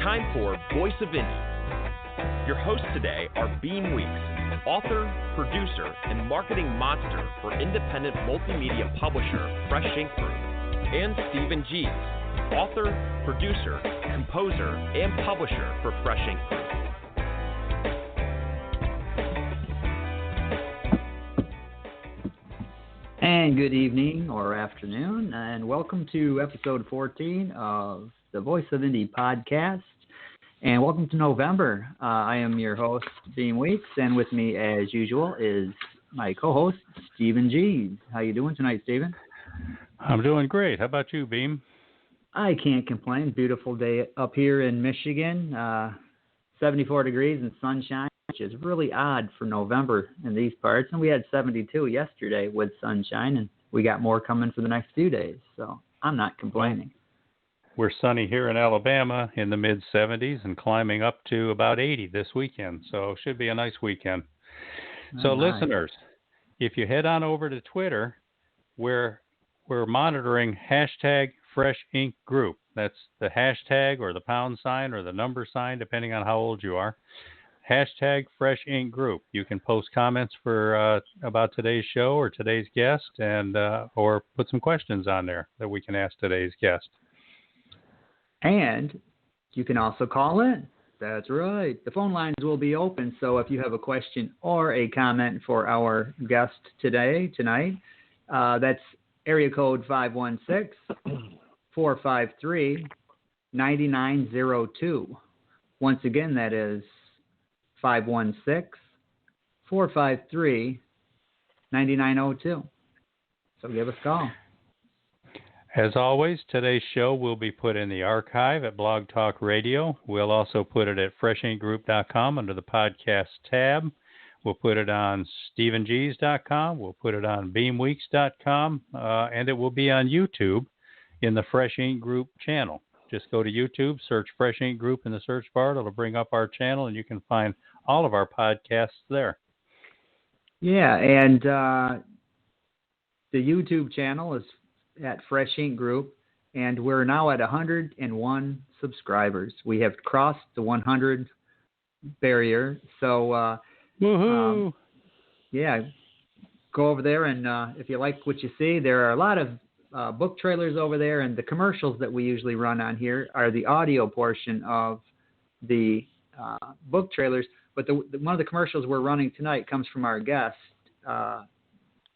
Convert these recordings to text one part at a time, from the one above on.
time for Voice of Indie. Your hosts today are Beem Weeks, author, producer, and marketing monster for independent multimedia publisher Fresh Ink Group, and Stephen Gies, author, producer, composer, and publisher for Fresh Ink Group. And good evening or afternoon, and welcome to episode 14 of the Voice of Indie podcast. And welcome to November. I am your host, Beem Weeks, and with me, as usual, is my co-host, Stephen Gies. How you doing tonight, Stephen? I'm doing great. How about you, Beem? I can't complain. Beautiful day up here in Michigan. 74 degrees and sunshine, which is really odd for November in these parts. And we had 72 yesterday with sunshine, and we got more coming for the next few days. So I'm not complaining. We're sunny here in Alabama in the mid-70s and climbing up to about 80 this weekend. So it should be a nice weekend. So listeners, if you head on over to Twitter, we're monitoring hashtag Fresh Ink Group. That's the hashtag or the pound sign or the number sign, depending on how old you are. Hashtag Fresh Ink Group. You can post comments for about today's show or today's guest, and or put some questions on there that we can ask today's guest. And you can also call in. That's right. The phone lines will be open, so if you have a question or a comment for our guest tonight, that's area code 516-453-9902. Once again, that is 516-453-9902. So give us a call. As always, today's show will be put in the archive at Blog Talk Radio. We'll also put it at freshinkgroup.com under the podcast tab. We'll put it on stephengies.com. We'll put it on beamweeks.com. And it will be on YouTube in the Fresh Ink Group channel. Just go to YouTube, search Fresh Ink Group in the search bar. It'll bring up our channel, and you can find all of our podcasts there. Yeah, and the YouTube channel is at Fresh Ink Group, and we're now at 101 subscribers. We have crossed the 100 barrier. So, woohoo! Yeah, go over there, and if you like what you see, there are a lot of book trailers over there, and the commercials that we usually run on here are the audio portion of the book trailers. But one of the commercials we're running tonight comes from our guest,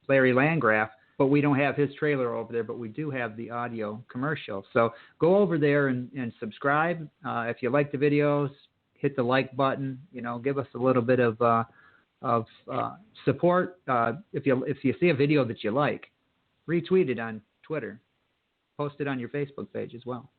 Larry Landgraf. But we don't have his trailer over there, but we do have the audio commercial. So go over there and subscribe. If you like the videos, hit the like button. You know, give us a little bit of support. If you see a video that you like, retweet it on Twitter. Post it on your Facebook page as well.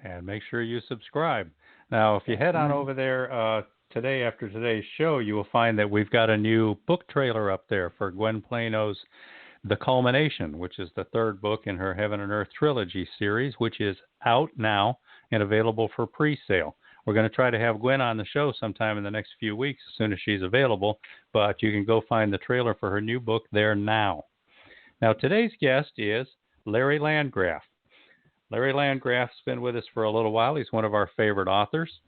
And make sure you subscribe. Now, if you head on over there today after today's show, you will find that we've got a new book trailer up there for Gwen Plano's The Culmination, which is the third book in her Heaven and Earth trilogy series, which is out now and available for pre-sale. We're going to try to have Gwen on the show sometime in the next few weeks as soon as she's available, but you can go find the trailer for her new book there now. Now, today's guest is Larry Landgraf. Larry Landgraf's been with us for a little while. He's one of our favorite authors.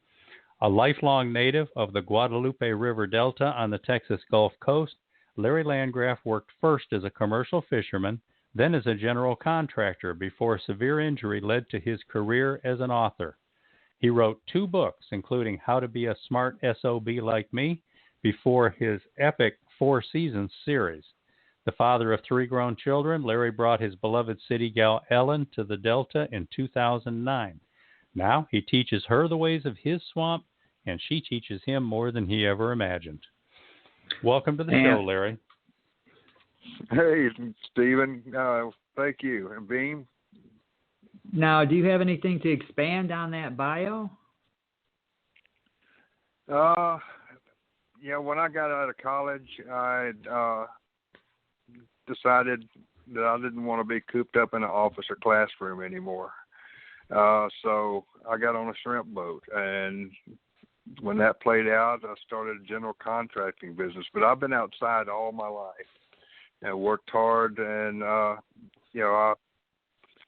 A lifelong native of the Guadalupe River Delta on the Texas Gulf Coast, Larry Landgraf worked first as a commercial fisherman, then as a general contractor before severe injury led to his career as an author. He wrote 2 books, including How to Be a Smart SOB Like Me, before his epic 4-season series. The father of 3 grown children, Larry brought his beloved city gal Ellen to the Delta in 2009. Now he teaches her the ways of his swamp, and she teaches him more than he ever imagined. Welcome to the show, Larry. Hey, Stephen. Thank you. And Beem? Now, do you have anything to expand on that bio? Yeah, when I got out of college, I decided that I didn't want to be cooped up in an office or classroom anymore. So I got on a shrimp boat, and when that played out, I started a general contracting business. But I've been outside all my life and worked hard. And,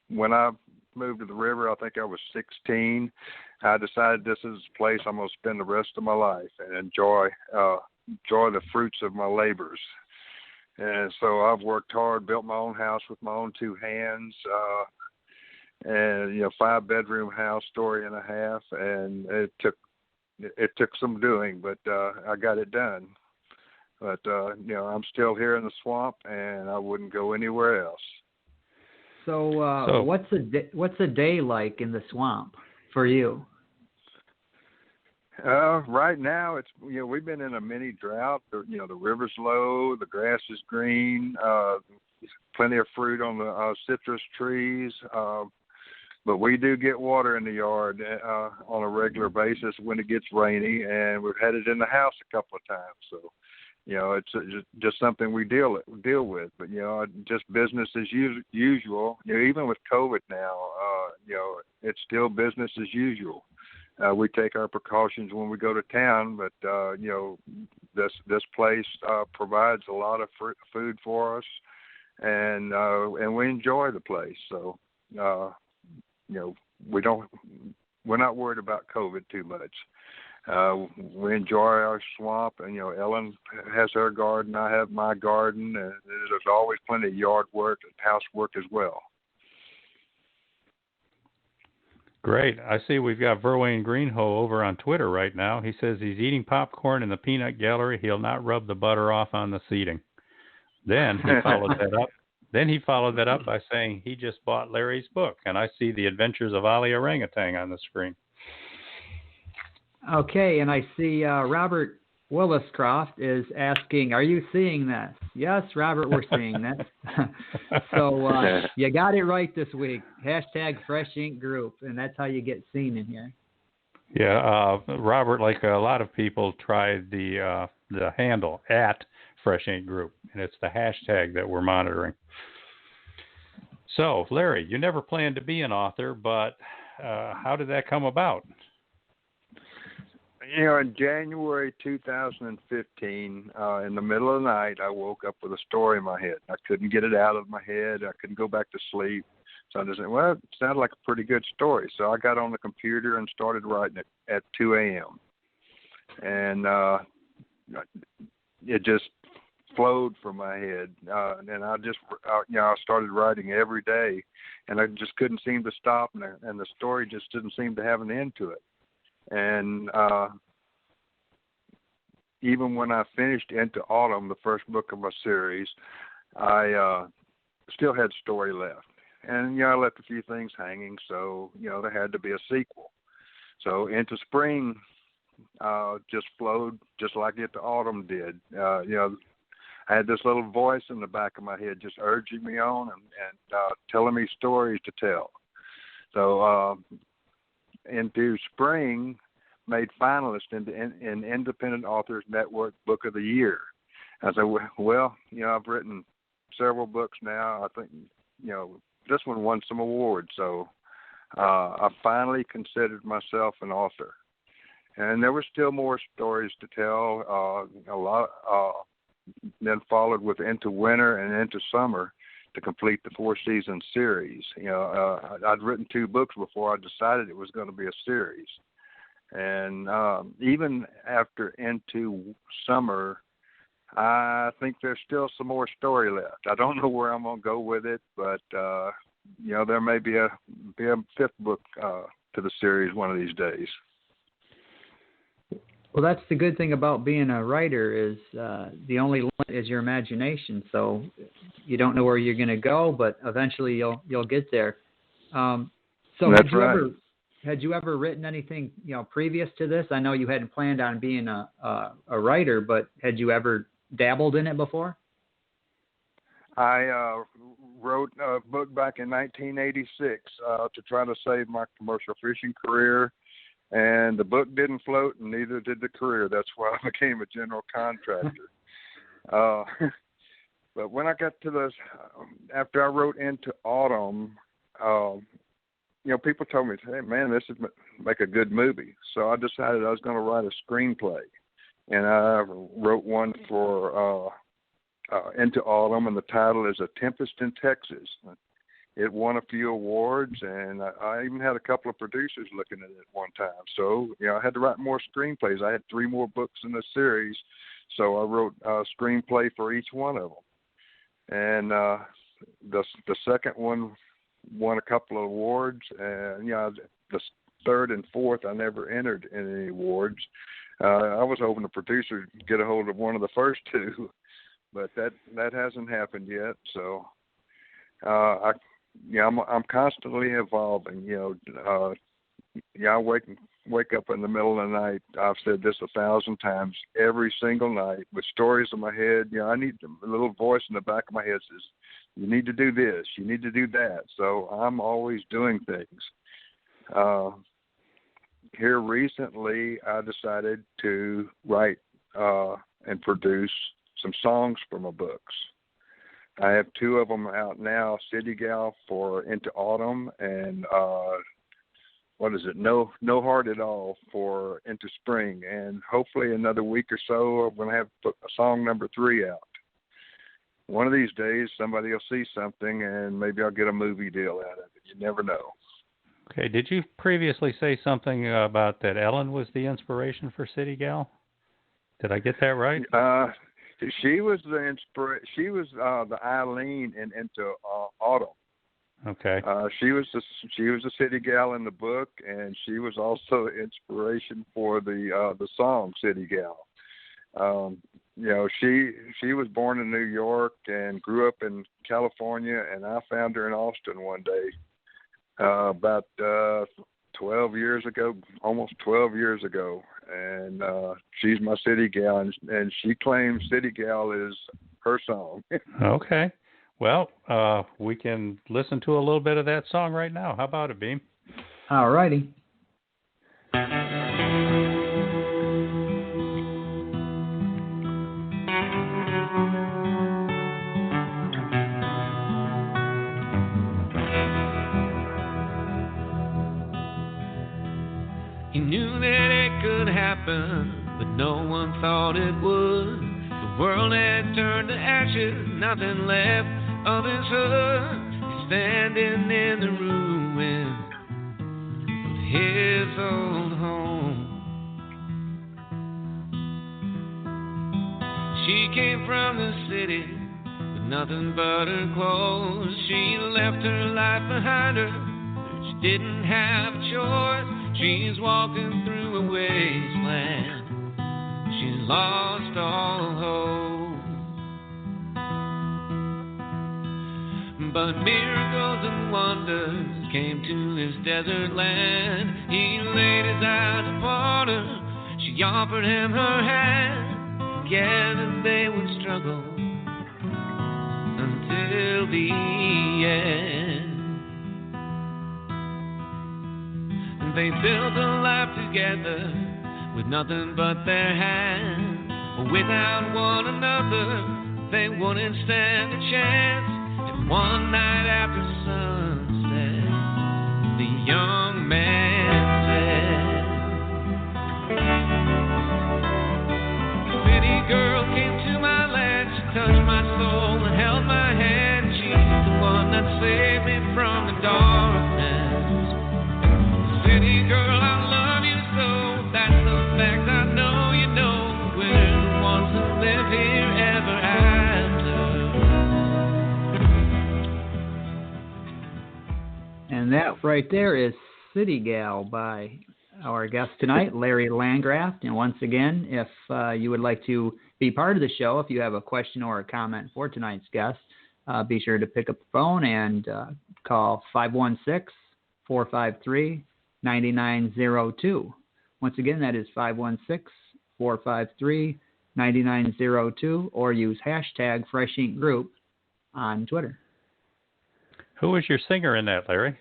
when I moved to the river, I think I was 16. I decided this is a place I'm going to spend the rest of my life and enjoy the fruits of my labors. And so I've worked hard, built my own house with my own two hands, and 5-bedroom house, story and a half, and it took some doing, but I got it done. But I'm still here in the swamp, and I wouldn't go anywhere else. So what's a day like in the swamp for you? Right now, it's we've been in a mini drought. The river's low, the grass is green, plenty of fruit on the citrus trees. But we do get water in the yard on a regular basis when it gets rainy, and we've had it in the house a couple of times. So, it's just something we deal with. But just business as usual. Even with COVID now, it's still business as usual. We take our precautions when we go to town, but this place provides a lot of food for us, and we enjoy the place. So we're not worried about COVID too much. We enjoy our swamp, and Ellen has her garden, I have my garden, and there's always plenty of yard work and housework as well. Great. I see we've got Verwayne Greenhoe over on Twitter right now. He says he's eating popcorn in the peanut gallery. He'll not rub the butter off on the seating. Then he followed that up by saying he just bought Larry's book, and I see The Adventures of Ollie Orangutan on the screen. Okay, and I see Robert Williscroft is asking, are you seeing this? Yes, Robert, we're seeing this. So you got it right this week. #Fresh Ink Group, and that's how you get seen in here. Yeah, Robert, like a lot of people, tried the handle at Fresh Ink Group, and it's the hashtag that we're monitoring. So, Larry, you never planned to be an author, but how did that come about? In January 2015, in the middle of the night, I woke up with a story in my head. I couldn't get it out of my head. I couldn't go back to sleep. So I just said, well, it sounded like a pretty good story. So I got on the computer and started writing it at 2 a.m. And it just flowed from my head. And I just, I started writing every day. And I just couldn't seem to stop. And the story just didn't seem to have an end to it. And even when I finished Into Autumn, the first book of my series, I still had story left. And, I left a few things hanging, so, there had to be a sequel. So Into Spring just flowed just like Into Autumn did. I had this little voice in the back of my head just urging me on and telling me stories to tell. So Into Spring made finalist in Independent Authors Network Book of the Year. I said, well, I've written several books now. I think, this one won some awards. So I finally considered myself an author. And there were still more stories to tell. A lot then followed with Into Winter and Into Summer to complete the 4-season series. I'd written 2 books before I decided it was going to be a series. And even after Into Summer, I think there's still some more story left. I don't know where I'm going to go with it, but, there may be a 5th book to the series one of these days. Well, that's the good thing about being a writer is the only limit is your imagination. So you don't know where you're going to go, but eventually you'll get there. So that's right. Had you ever written anything previous to this? I know you hadn't planned on being a writer, but had you ever dabbled in it before? I wrote a book back in 1986 to try to save my commercial fishing career. And the book didn't float, and neither did the career. That's why I became a general contractor. But when I got to this, after I wrote Into Autumn, people told me, hey, man, this would make a good movie. So I decided I was going to write a screenplay. And I wrote one for Into Autumn, and the title is A Tempest in Texas. it won a few awards, and I even had a couple of producers looking at it one time. So, I had to write more screenplays. I had 3 more books in the series, so I wrote a screenplay for each one of them. And the second one won a couple of awards, and the third and fourth I never entered in any awards. I was hoping the producer would get a hold of one of the first 2, but that hasn't happened yet. So I'm constantly evolving. I wake up in the middle of the night. I've said this 1,000 times every single night with stories in my head. I need a little voice in the back of my head says, "You need to do this. You need to do that." So I'm always doing things. Here recently, I decided to write and produce some songs for my books. I have 2 of them out now, City Gal for Into Autumn and No Heart at All for Into Spring. And hopefully another week or so, I'm going to have song number 3 out. One of these days, somebody will see something and maybe I'll get a movie deal out of it. You never know. Okay, did you previously say something about that Ellen was the inspiration for City Gal? Did I get that right? She was She was the Eileen in Into Autumn. Okay. She was the City Gal in the book, and she was also inspiration for the song City Gal. She was born in New York and grew up in California, and I found her in Austin one day. About 12 years ago, almost 12 years ago, and she's my City Gal, and she claims City Gal is her song. Okay. Well, we can listen to a little bit of that song right now. How about it, Beem? All righty. He knew that it could happen, but no one thought it would. The world had turned to ashes, nothing left of his hood. He's standing in the ruins of his old home. She came from the city with nothing but her clothes. She left her life behind her, but she didn't have a choice. She's walking through a wasteland. She's lost all hope. But miracles and wonders came to his desert land. He laid his eyes upon her. She offered him her hand. Together they would struggle until the end. They built a life together with nothing but their hands. Without one another, they wouldn't stand a chance. And one night after sunset, the young man said, "The city girl came to my land. She touched my soul and held my hand. She's the one that saved me from the darkness. City girl, I love you so. That's the fact I know you know. We're the ones who live here ever after." And that right there is City Gal by our guest tonight, Larry Landgraf. And once again, if you would like to be part of the show, if you have a question or a comment for tonight's guest, be sure to pick up the phone and call 516-453-9902. Once again, that is 516-453-9902, or use hashtag Fresh Ink Group on Twitter. Who was your singer in that, Larry?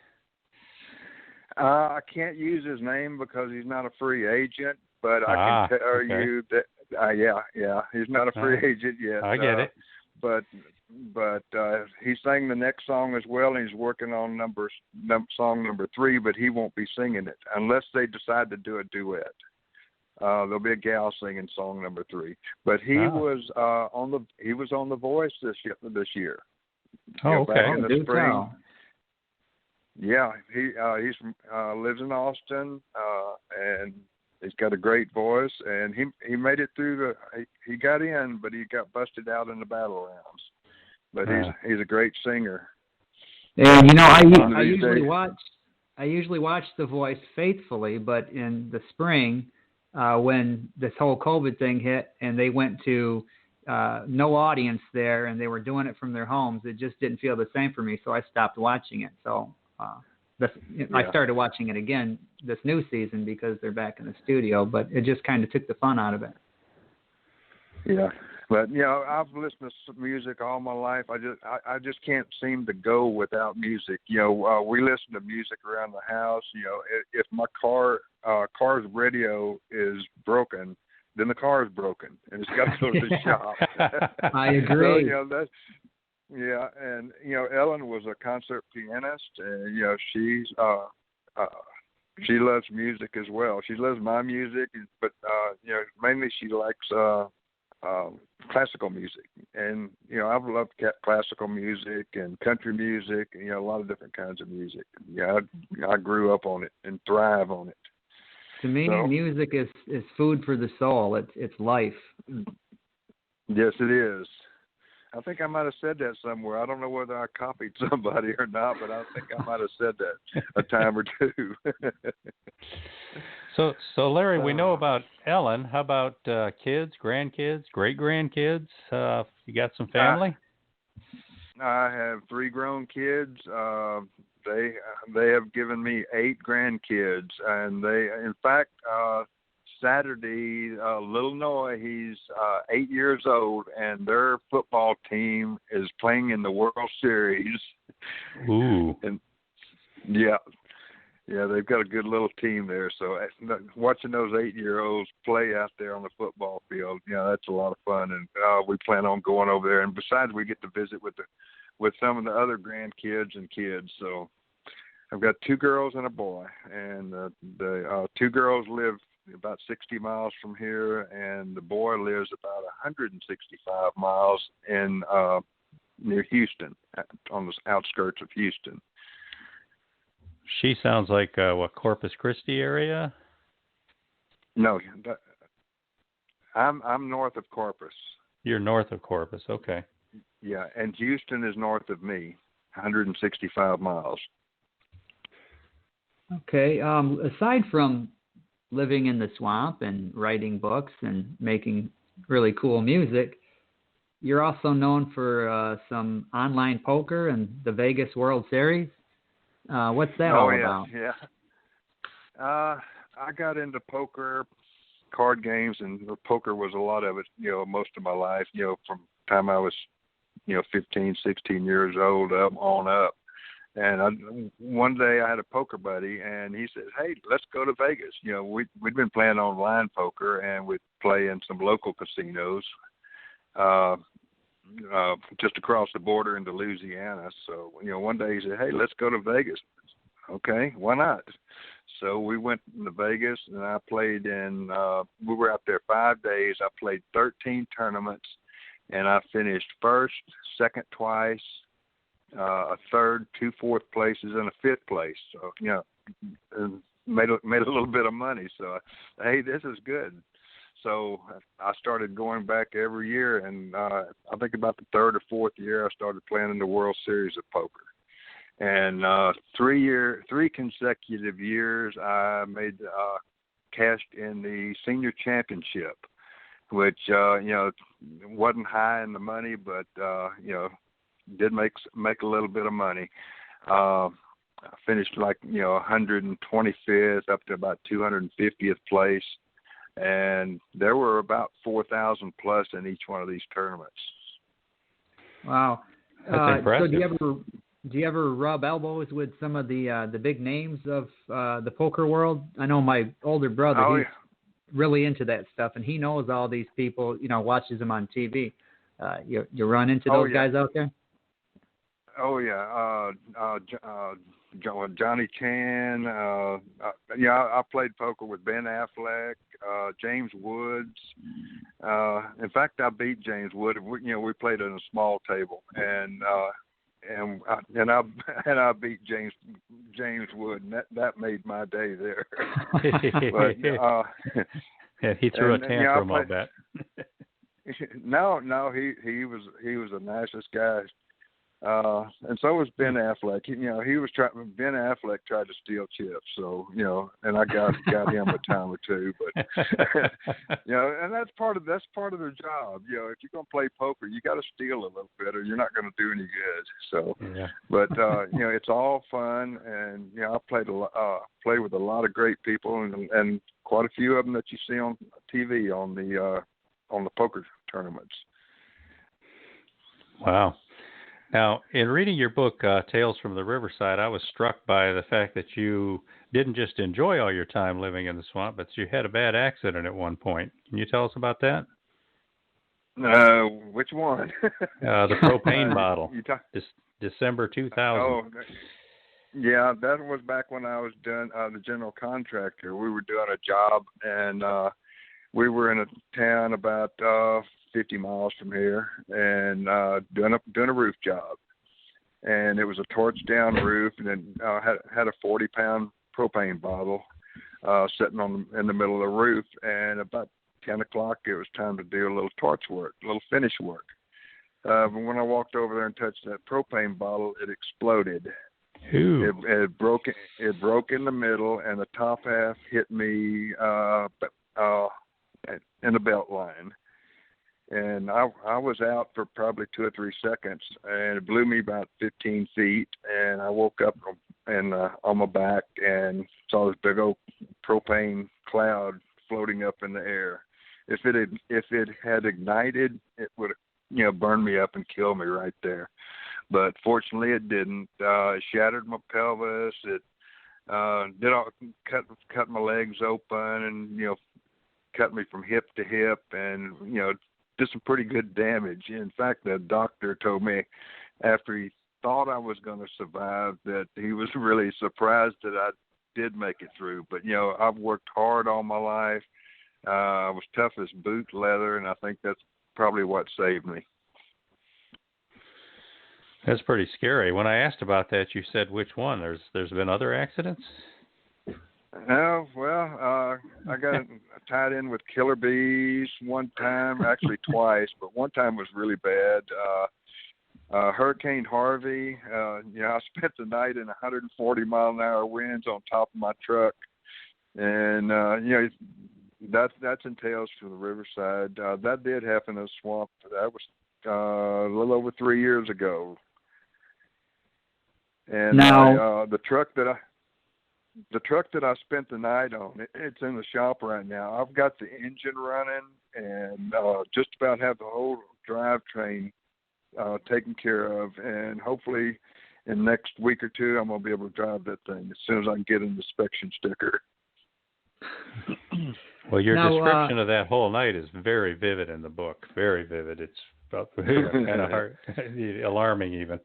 I can't use his name because he's not a free agent, but I can tell you that, he's not a free agent yet. I get it. But he sang the next song as well, and he's working on song number 3, but he won't be singing it unless they decide to do a duet. There'll be a gal singing song number 3, but he was on the Voice this year. Oh, okay. Back in the spring. Yeah, he's lives in Austin, and he's got a great voice, and he made it through he got in, but he got busted out in the battle rounds. But he's a great singer. And I usually watch The Voice faithfully, but in the spring, when this whole COVID thing hit and they went to no audience there and they were doing it from their homes, it just didn't feel the same for me, so I stopped watching it. So I started watching it again this new season because they're back in the studio, but it just kind of took the fun out of it. Yeah, but I've listened to music all my life. I just can't seem to go without music. We listen to music around the house. If my car's radio is broken, then the car is broken and it's got to go to the shop. I agree. So, and Ellen was a concert pianist, and she loves music as well. She loves my music, but mainly she likes classical music. And I've loved classical music and country music, and a lot of different kinds of music. I grew up on it and thrive on it. To me, music is food for the soul. It's life. Yes, it is. I think I might have said that somewhere. I don't know whether I copied somebody or not, but I think I might have said that a time or two. So Larry, we know about Ellen. How about kids, grandkids, great-grandkids? You got some family? I have 3 grown kids. They have given me 8 grandkids, and in fact, Saturday, little Noah, he's 8 years old, and their football team is playing in the World Series. Ooh. And they've got a good little team there. So watching those 8-year-olds play out there on the football field, that's a lot of fun. And we plan on going over there. And besides, we get to visit with some of the other grandkids and kids. So I've got 2 girls and a boy, and the 2 girls live about 60 miles from here, and the boy lives about 165 miles in near Houston, on the outskirts of Houston. She sounds like Corpus Christi area? No, I'm north of Corpus. You're north of Corpus, okay. Yeah, and Houston is north of me, 165 miles. Okay. Aside from living in the swamp and writing books and making really cool music, you're also known for some online poker and the Vegas World Series. What's that all about? Yeah. I got into poker, card games, and poker was a lot of it, most of my life, from the time I was, 15, 16 years old on up. And one day I had a poker buddy, and he said, "Hey, let's go to Vegas." We'd been playing online poker, and we'd play in some local casinos just across the border into Louisiana. So, one day he said, "Hey, let's go to Vegas." Okay, why not? So we went to Vegas, and I played we were out there 5 days. I played 13 tournaments, and I finished first, second twice, a third, 2 fourth places, and a 5th place. So, and made a little bit of money. So, hey, this is good. So I started going back every year, and I think about the 3rd or 4th year, I started playing in the World Series of Poker. And 3 consecutive years, I made cashed in the senior championship, which wasn't high in the money, but did make a little bit of money. I finished 125th up to about 250th place, and there were about 4,000 plus in each one of these tournaments. Wow, that's impressive. So do you ever rub elbows with some of the big names of the poker world? I know my older brother, he's really into that stuff, and he knows all these people. Watches them on TV. You run into those guys out there? Oh yeah, Johnny Chan. I played poker with Ben Affleck, James Woods. In fact, I beat James Wood. We played on a small table, and I beat James Wood, and that made my day there. But yeah, he threw a tantrum, I'll bet. No, he was the nicest guy. And so was Ben Affleck. Ben Affleck tried to steal chips, so and I got him a time or two. But and that's part of their job. If you're gonna play poker, you got to steal a little bit, or you're not gonna do any good. So, yeah. But it's all fun, and I played with a lot of great people, and quite a few of them that you see on TV on the poker tournaments. Wow. Now, in reading your book, Tales from the Riverside, I was struck by the fact that you didn't just enjoy all your time living in the swamp, but you had a bad accident at one point. Can you tell us about that? Which one? The propane bottle. December 2000. Oh, yeah, that was back when I was doing the general contractor. We were doing a job, and we were in a town about 50 miles from here, and doing a roof job. And it was a torch down roof, and then had a 40-pound propane bottle sitting in the middle of the roof. And about 10 o'clock, it was time to do a little torch work, a little finish work. But when I walked over there and touched that propane bottle, it exploded. It broke in the middle, and the top half hit me in the belt line. And I was out for probably 2 or 3 seconds, and it blew me about 15 feet. And I woke up and on my back and saw this big old propane cloud floating up in the air. If it had ignited, it would burn me up and kill me right there. But fortunately, it didn't. It shattered my pelvis. It cut my legs open, and cut me from hip to hip, and did some pretty good damage. In fact, the doctor told me after he thought I was going to survive that he was really surprised that I did make it through. But I've worked hard all my life. I was tough as boot leather, and I think that's probably what saved me. That's pretty scary. When I asked about that, you said which one? There's been other accidents? Oh, well, I got tied in with killer bees one time, actually twice, but one time was really bad. Hurricane Harvey, I spent the night in 140-mile-an-hour winds on top of my truck. And, that's in Tales from the Riverside. That did happen in the swamp. That was a little over 3 years ago. And now, the truck that I spent the night on, it's in the shop right now. I've got the engine running and just about have the whole drivetrain taken care of. And hopefully in the next week or two, I'm going to be able to drive that thing as soon as I can get an inspection sticker. Well, your description of that whole night is very vivid in the book. Very vivid. It's kind of hard, alarming even.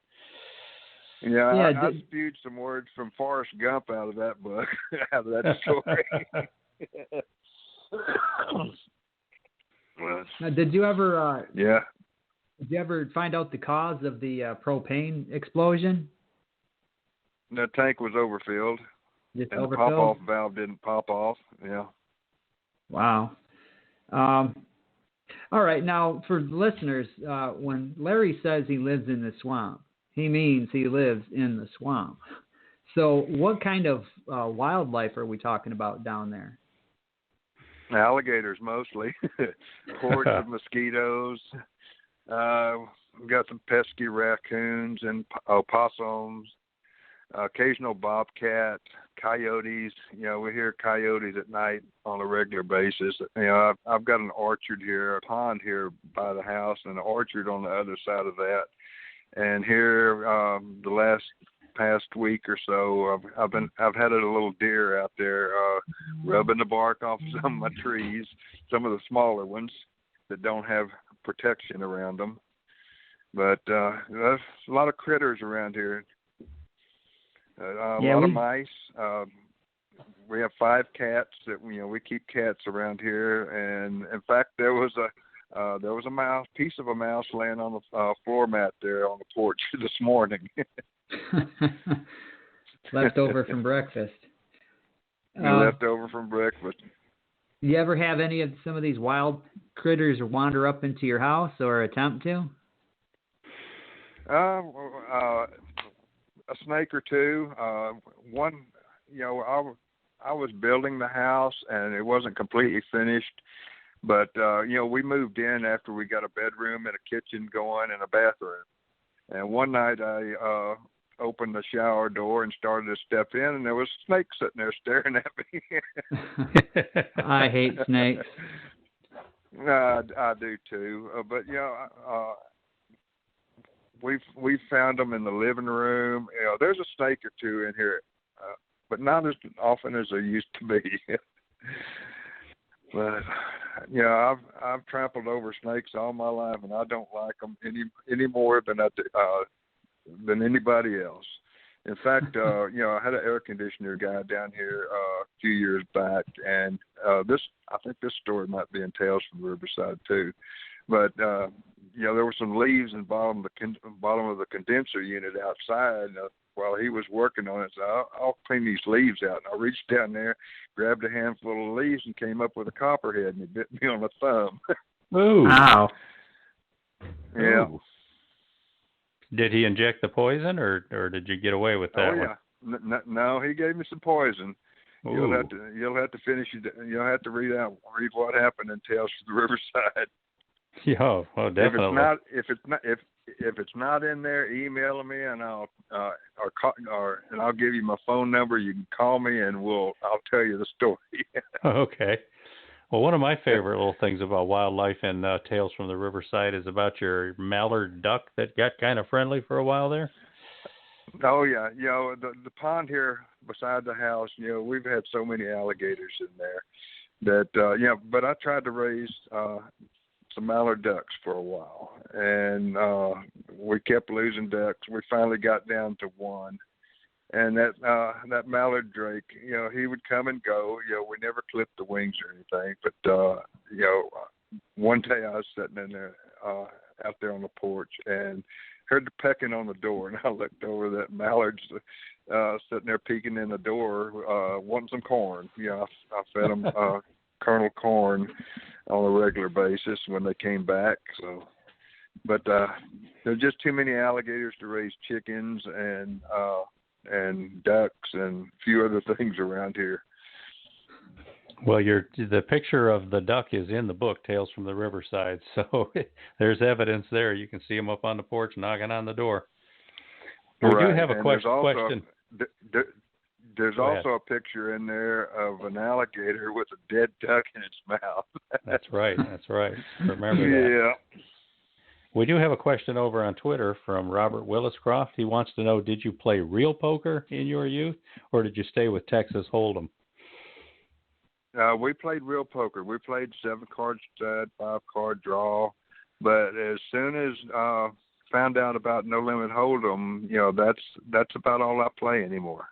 Yeah, I spewed some words from Forrest Gump out of that book, out of that story. Now, did you ever? Yeah. Did you ever find out the cause of the propane explosion? The tank was overfilled, Just and overfilled? the pop-off valve didn't pop off. Yeah. Wow. All right. Now, for listeners, when Larry says he lives in the swamp, he means he lives in the swamp. So what kind of wildlife are we talking about down there? Alligators mostly. Hordes of mosquitoes. We've got some pesky raccoons and opossums. Occasional bobcat, coyotes. We hear coyotes at night on a regular basis. I've got an orchard here, a pond here by the house, and an orchard on the other side of that. And here, the past week or so, I've had a little deer out there rubbing the bark off some of my trees, some of the smaller ones that don't have protection around them. But there's a lot of critters around here. A lot of mice. We have 5 cats that we keep cats around here. And in fact, there was there was a piece of a mouse laying on the floor mat there on the porch this morning. Left over from breakfast. Left over from breakfast. You ever have some of these wild critters wander up into your house or attempt to? A snake or two. One, I was building the house and it wasn't completely finished, but we moved in after we got a bedroom and a kitchen going and a bathroom. And one night I opened the shower door and started to step in, and there was a snake sitting there staring at me. I hate snakes. I do too. But we've found them in the living room. There's a snake or two in here, but not as often as there used to be. But I've trampled over snakes all my life, and I don't like them any more than I do. Than anybody else. In fact, I had an air conditioner guy down here a few years back, and I think this story might be in Tales from the Riverside too. But there were some leaves in the bottom of the condenser unit outside while he was working on it. So I'll clean these leaves out. And I reached down there, grabbed a handful of leaves, and came up with a copperhead, and he bit me on the thumb. Ooh! Wow! Yeah. Ooh. Did he inject the poison, or did you get away with that? Oh yeah, no, he gave me some poison. Ooh. You'll have to finish it. You'll have to read what happened in Tales from the Riverside. Yeah, well, definitely. If it's not in there, email me and I'll give you my phone number. You can call me and I'll tell you the story. Okay. Well, one of my favorite little things about wildlife in Tales from the Riverside is about your mallard duck that got kind of friendly for a while there. Oh yeah, the pond here beside the house. We've had so many alligators in there that But I tried to raise some mallard ducks for a while, and we kept losing ducks. We finally got down to one. And that mallard drake, he would come and go. We never clipped the wings or anything. But one day I was sitting in there, out there on the porch, and heard the pecking on the door. And I looked over, that mallard's sitting there peeking in the door, wanting some corn. I fed them kernel corn on a regular basis when they came back. So, but there's just too many alligators to raise chickens and ducks and a few other things around here. Well, the picture of the duck is in the book, Tales from the Riverside, so there's evidence there. You can see them up on the porch knocking on the door. We do have a question. There's also a picture in there of an alligator with a dead duck in its mouth. That's right. Remember that. Yeah. We do have a question over on Twitter from Robert Williscroft. He wants to know, did you play real poker in your youth, or did you stay with Texas Hold'em? We played real poker. We played 7-card stud, 5-card draw. But as soon as found out about No Limit Hold'em, that's about all I play anymore.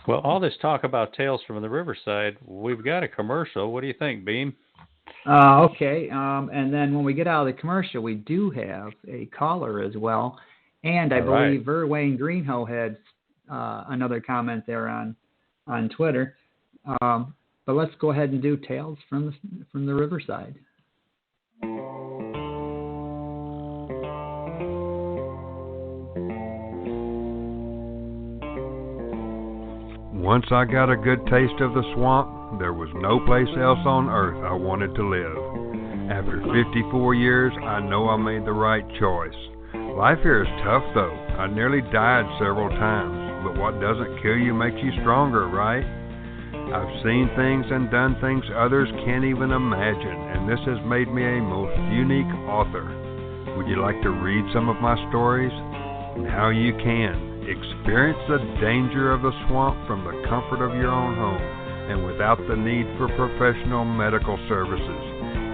Well, all this talk about Tales from the Riverside, we've got a commercial. What do you think, Beem? Okay, and then when we get out of the commercial, we do have a caller as well, and I believe Verwayne Greenhoe had another comment there on Twitter. But let's go ahead and do Tales from the Riverside. Once I got a good taste of the swamp, there was no place else on earth I wanted to live. After 54 years, I know I made the right choice. Life here is tough though. I nearly died several times, but what doesn't kill you makes you stronger, right? I've seen things and done things others can't even imagine, and this has made me a most unique author. Would you like to read some of my stories? Now you can. Experience the danger of the swamp from the comfort of your own home and without the need for professional medical services.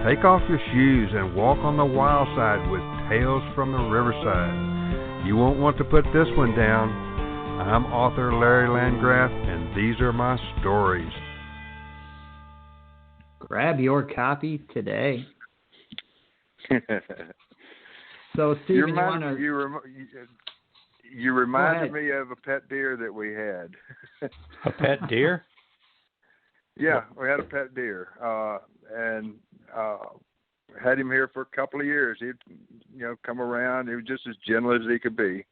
Take off your shoes and walk on the wild side with Tales from the Riverside. You won't want to put this one down. I'm author Larry Landgraf, and these are my stories. Grab your copy today. So, Stephen, you reminded me of a pet deer that we had. A pet deer? Yeah, we had a pet deer, and had him here for a couple of years. He'd, come around. He was just as gentle as he could be,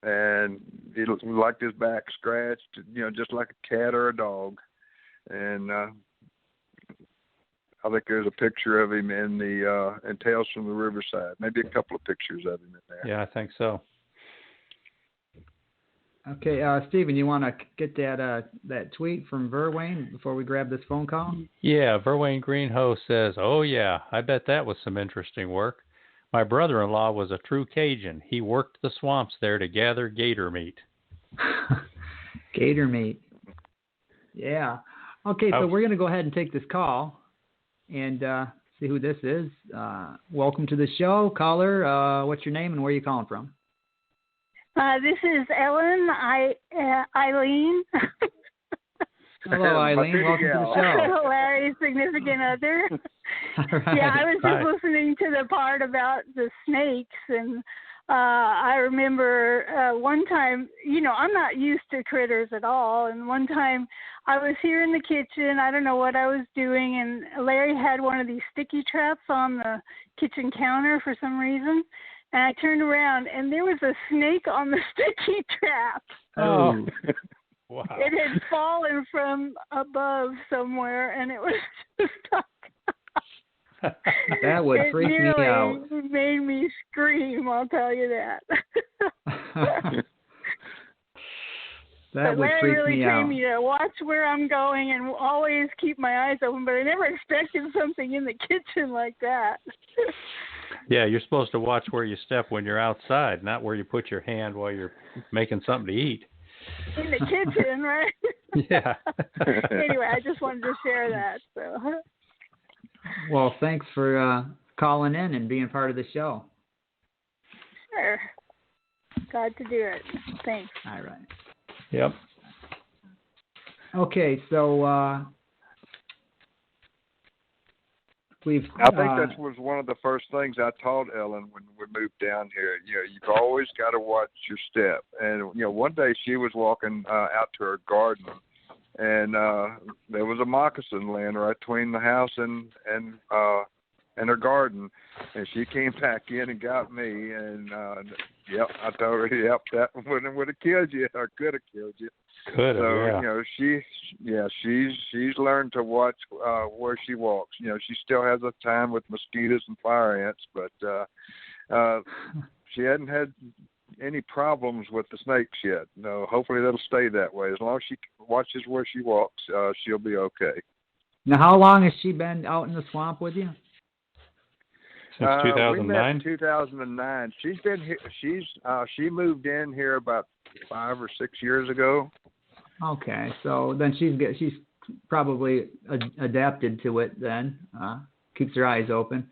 and he liked his back scratched, just like a cat or a dog. And I think there's a picture of him in Tales from the Riverside. Maybe a couple of pictures of him in there. Yeah, I think so. Okay, Stephen, you want to get that tweet from Verwayne before we grab this phone call? Yeah, Verwayne Greenhoe says, "Oh yeah, I bet that was some interesting work. My brother-in-law was a true Cajun. He worked the swamps there to gather gator meat." Gator meat. Yeah. Okay, so we're going to go ahead and take this call and see who this is. Welcome to the show, caller. What's your name and where are you calling from? This is Ellen, Eileen. Hello, Eileen. Welcome to the show. Larry's significant other. Right. Yeah, I was just listening to the part about the snakes, and I remember one time, I'm not used to critters at all, and one time I was here in the kitchen, I don't know what I was doing, and Larry had one of these sticky traps on the kitchen counter for some reason. And I turned around, and there was a snake on the sticky trap. Oh, wow. It had fallen from above somewhere, and it was stuck. That would freak me out. It made me scream, I'll tell you that. That would Larry freak really me trained out. me to watch where I'm going and always keep my eyes open, but I never expected something in the kitchen like that. Yeah, you're supposed to watch where you step when you're outside, not where you put your hand while you're making something to eat. In the kitchen, right? Yeah. Anyway, I just wanted to share that. So. Well, thanks for calling in and being part of the show. Sure. Glad to do it. Thanks. All right. Yep. Okay, so I think that was one of the first things I taught Ellen when we moved down here. You've always got to watch your step. And one day she was walking out to her garden, and there was a moccasin laying right between the house and her garden, and she came back in and got me. And I told her, that would have killed you or could have killed you. Could have, she's learned to watch where she walks. She still has a time with mosquitoes and fire ants, but she hadn't had any problems with the snakes yet. No, hopefully that'll stay that way. As long as she watches where she walks, she'll be okay. Now, how long has she been out in the swamp with you? Since 2009? We met in 2009. She's been here. She moved in here about 5 or 6 years ago. Okay, so then she's probably adapted to it. Then keeps her eyes open.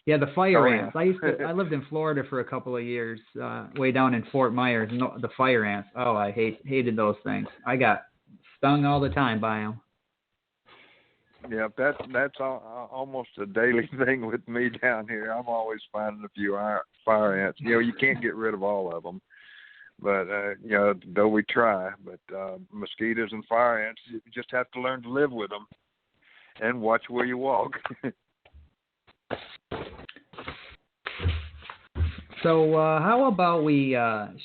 Yeah, the fire ants. I lived in Florida for a couple of years, way down in Fort Myers. And the fire ants. Oh, I hated those things. I got stung all the time by them. Yeah, that's almost a daily thing with me down here. I'm always finding a few fire ants. You can't get rid of all of them, but though we try. But mosquitoes and fire ants, you just have to learn to live with them and watch where you walk. So how about we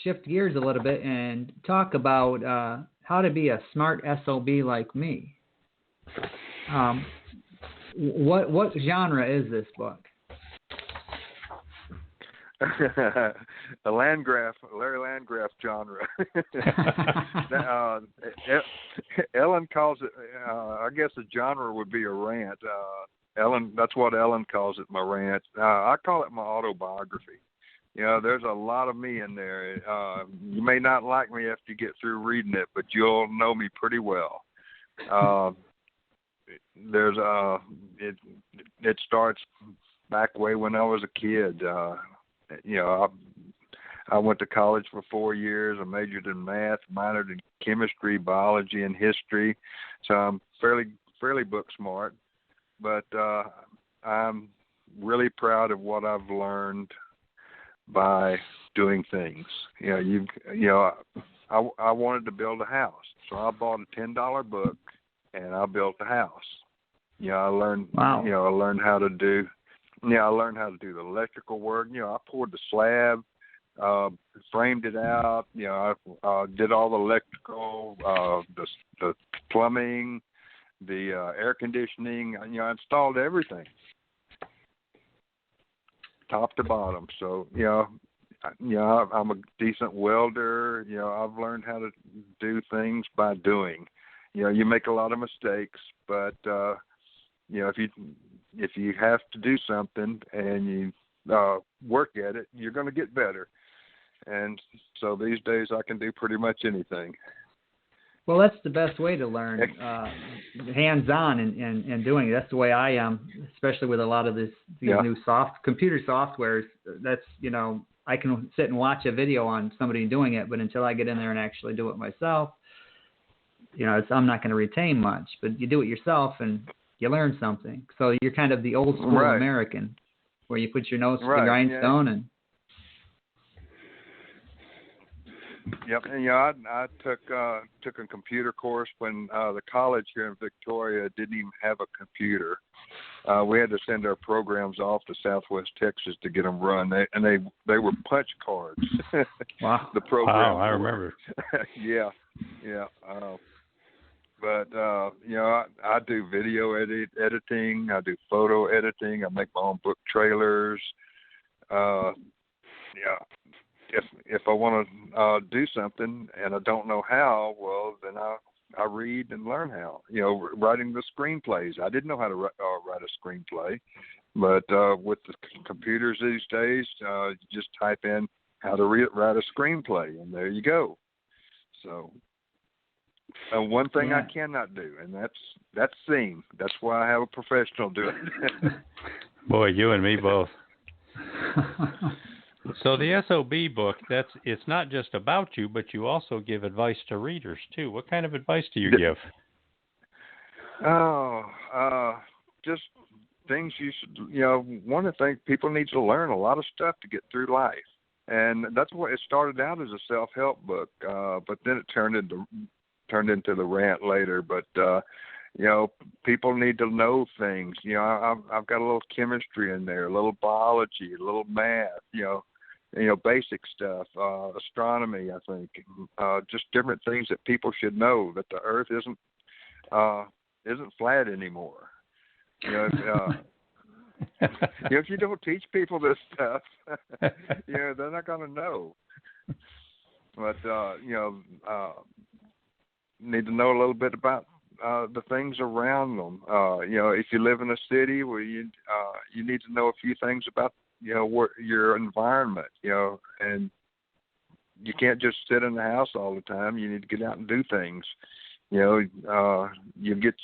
shift gears a little bit and talk about how to be a smart SOB like me. What genre is this book? Larry Landgraf genre. Ellen calls it. I guess the genre would be a rant. Ellen, that's what Ellen calls it, my rant. I call it my autobiography. There's a lot of me in there. You may not like me after you get through reading it, but you'll know me pretty well. It starts back way when I was a kid. I went to college for 4 years. I majored in math, minored in chemistry, biology, and history. So I'm fairly fairly book smart, but I'm really proud of what I've learned by doing things. I wanted to build a house, so I bought a $10 book and I built a house. I learned. Wow. I learned how to do. I learned how to do the electrical work. I poured the slab, framed it out. I did all the electrical, the plumbing, the air conditioning. I installed everything, top to bottom. So I'm a decent welder. I've learned how to do things by doing. You make a lot of mistakes, but if you have to do something and you work at it, you're going to get better. And so these days I can do pretty much anything. Well, that's the best way to learn, hands-on and doing it. That's the way I am, especially with a lot of these new computer softwares. That's, I can sit and watch a video on somebody doing it, but until I get in there and actually do it myself, I'm not going to retain much. But you do it yourself and you learn something. So you're kind of the old school American, where you put your nose to the grindstone and. Yep, and I took a computer course when the college here in Victoria didn't even have a computer. We had to send our programs off to Southwest Texas to get them run. They were punch cards. Wow. The program. Wow, I remember. Yeah. But I do video editing. I do photo editing. I make my own book trailers. If I want to do something and I don't know how, well, then I read and learn how. Writing the screenplays. I didn't know how to write a screenplay, but with the computers these days, you just type in how to write a screenplay, and there you go. So one thing I cannot do, and that's sing. That's why I have a professional do it. Boy, you and me both. So the SOB book, it's not just about you, but you also give advice to readers too. What kind of advice do you give? Just things you should, one of the things people need to learn a lot of stuff to get through life. And that's what it started out as, a self-help book, but then it turned into the rant later. But people need to know things. I've got a little chemistry in there, a little biology, a little math. Basic stuff, astronomy. I think just different things that people should know, that the Earth isn't flat anymore. If you don't teach people this stuff, they're not going to know. But need to know a little bit about the things around them. If you live in a city, well, you need to know a few things about your environment. And you can't just sit in the house all the time. You need to get out and do things. You'll get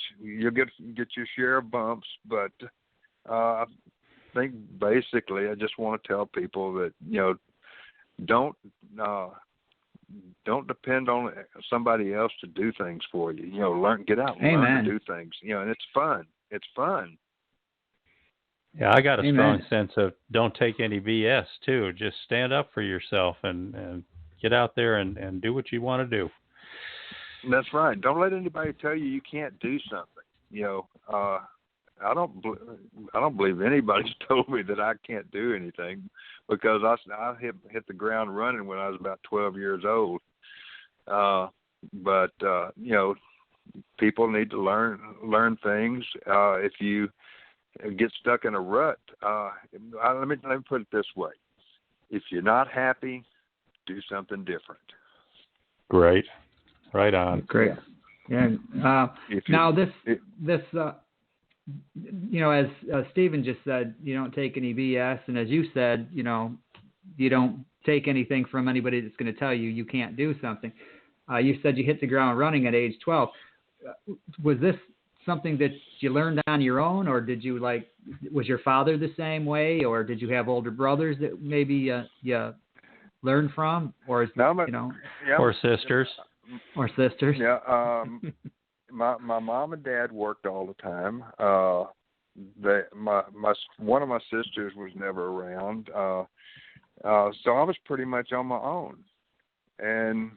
your share of bumps, but I think basically I just want to tell people that don't depend on somebody else to do things for you. Get out and learn to do things. And it's fun. It's fun. Yeah, I got a strong sense of don't take any BS too. Just stand up for yourself and get out there and do what you want to do. That's right. Don't let anybody tell you can't do something. I don't believe anybody's told me that I can't do anything, because I hit the ground running when I was about 12 years old. But people need to learn things. If you get stuck in a rut, let me put it this way: if you're not happy, do something different. Great, right on. Great. Yeah. Now this as Stephen just said, you don't take any BS, and as you said, you don't take anything from anybody that's going to tell you can't do something. You said you hit the ground running at age 12. Was this something that you learned on your own, or was your father the same way, or did you have older brothers that maybe you learned from, or or sisters? Or sisters? Yeah. my mom and dad worked all the time. One of my sisters was never around, so I was pretty much on my own. And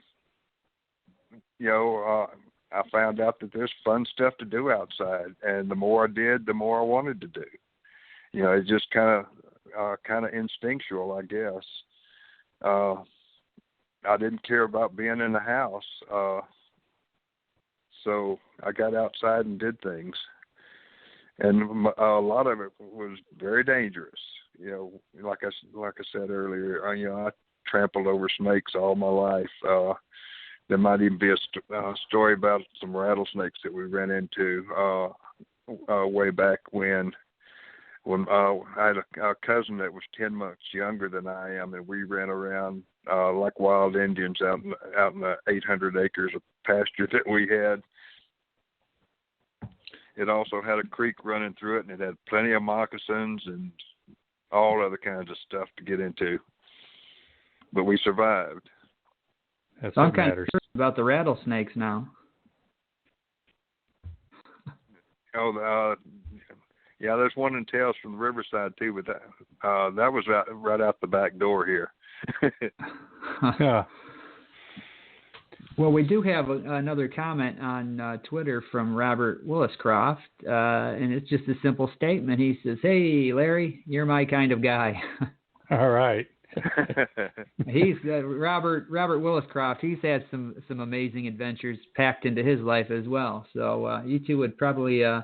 I found out that there's fun stuff to do outside, and the more I did, the more I wanted to do. It's just kind of instinctual, I guess. I didn't care about being in the house, so I got outside and did things. And a lot of it was very dangerous. Like I said earlier, I trampled over snakes all my life. There might even be a story about some rattlesnakes that we ran into way back when I had a cousin that was 10 months younger than I am, and we ran around like wild Indians out in the 800 acres of pasture that we had. It also had a creek running through it, and it had plenty of moccasins and all other kinds of stuff to get into. But we survived. That's so I'm what kind matters. of curious about the rattlesnakes now. Yeah, there's one in Tales from the Riverside too, but that was right out the back door here. Yeah. Well, we do have another comment on Twitter from Robert Williscroft, and it's just a simple statement. He says, "Hey, Larry, you're my kind of guy." All right. He's Robert Williscroft. He's had some amazing adventures packed into his life as well. So you two would probably have